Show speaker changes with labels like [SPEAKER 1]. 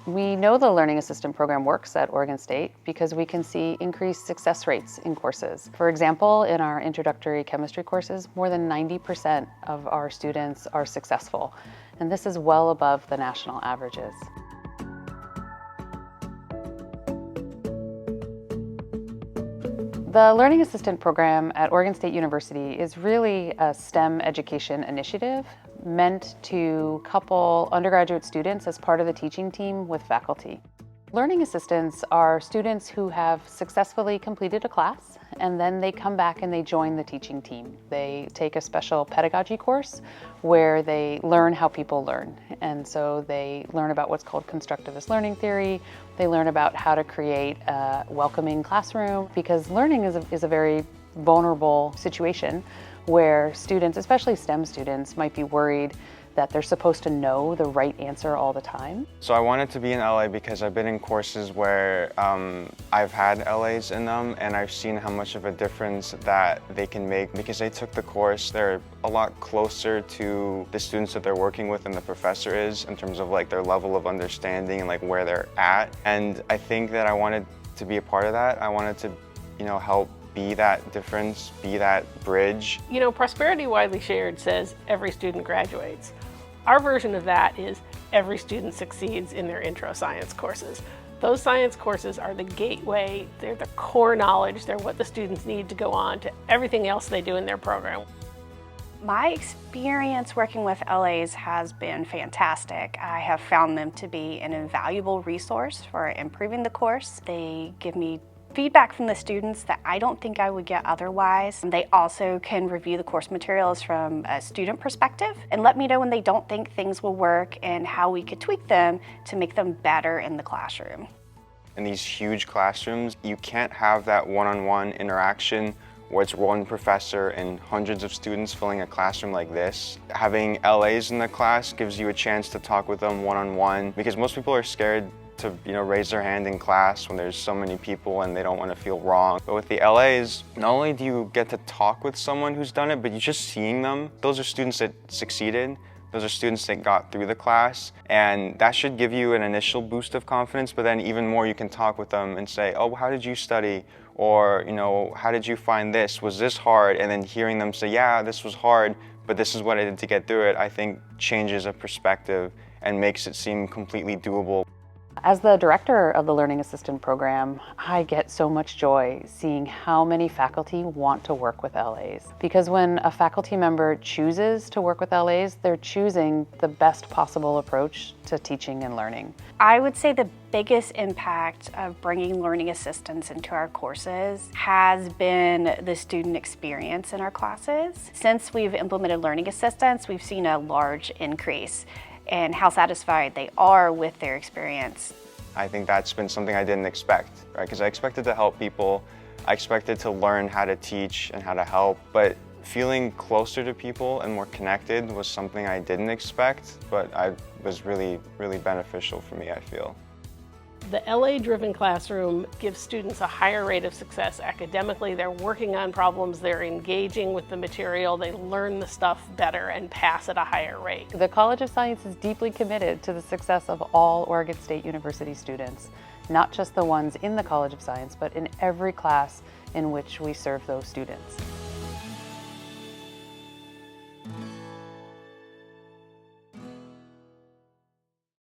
[SPEAKER 1] We know the Learning Assistant program works at Oregon State because we can see increased success rates in courses. For example, in our introductory chemistry courses, more than 90% of our students are successful, and this is well above the national averages. The Learning Assistant program at Oregon State University is really a STEM education initiative meant to couple undergraduate students as part of the teaching team with faculty. Learning assistants are students who have successfully completed a class, and then they come back and they join the teaching team. They take a special pedagogy course where they learn how people learn. And so they learn about what's called constructivist learning theory. They learn about how to create a welcoming classroom, because learning is a very vulnerable situation where students, especially STEM students, might be worried that they're supposed to know the right answer all the time.
[SPEAKER 2] So I wanted to be in LA because I've been in courses where I've had LAs in them, and I've seen how much of a difference that they can make because they took the course. They're a lot closer to the students that they're working with than the professor is in terms of like their level of understanding and like where they're at. And I think that I wanted to be a part of that. I wanted to, help be that difference, be that bridge.
[SPEAKER 3] Prosperity Widely Shared says every student graduates. Our version of that is every student succeeds in their intro science courses. Those science courses are the gateway, they're the core knowledge, they're what the students need to go on to everything else they do in their program.
[SPEAKER 4] My experience working with LAs has been fantastic. I have found them to be an invaluable resource for improving the course. They give me feedback from the students that I don't think I would get otherwise. They also can review the course materials from a student perspective and let me know when they don't think things will work and how we could tweak them to make them better in the classroom.
[SPEAKER 2] In these huge classrooms, you can't have that one-on-one interaction where it's one professor and hundreds of students filling a classroom like this. Having LAs in the class gives you a chance to talk with them one-on-one, because most people are scared to raise their hand in class when there's so many people and they don't want to feel wrong. But with the LAs, not only do you get to talk with someone who's done it, but you're just seeing them. Those are students that succeeded. Those are students that got through the class, and that should give you an initial boost of confidence, but then even more you can talk with them and say, oh, how did you study? Or, how did you find this? Was this hard? And then hearing them say, yeah, this was hard, but this is what I did to get through it, I think changes a perspective and makes it seem completely doable.
[SPEAKER 1] As the director of the Learning Assistant program, I get so much joy seeing how many faculty want to work with LAs. Because when a faculty member chooses to work with LAs, they're choosing the best possible approach to teaching and learning.
[SPEAKER 4] I would say the biggest impact of bringing learning assistants into our courses has been the student experience in our classes. Since we've implemented learning assistants, we've seen a large increase and how satisfied they are with their experience.
[SPEAKER 2] I think that's been something I didn't expect, right? Because I expected to help people, I expected to learn how to teach and how to help, but feeling closer to people and more connected was something I didn't expect, but was really, really beneficial for me, I feel.
[SPEAKER 3] The LA-driven classroom gives students a higher rate of success academically. They're working on problems, they're engaging with the material, they learn the stuff better and pass at a higher rate.
[SPEAKER 1] The College of Science is deeply committed to the success of all Oregon State University students, not just the ones in the College of Science, but in every class in which we serve those students.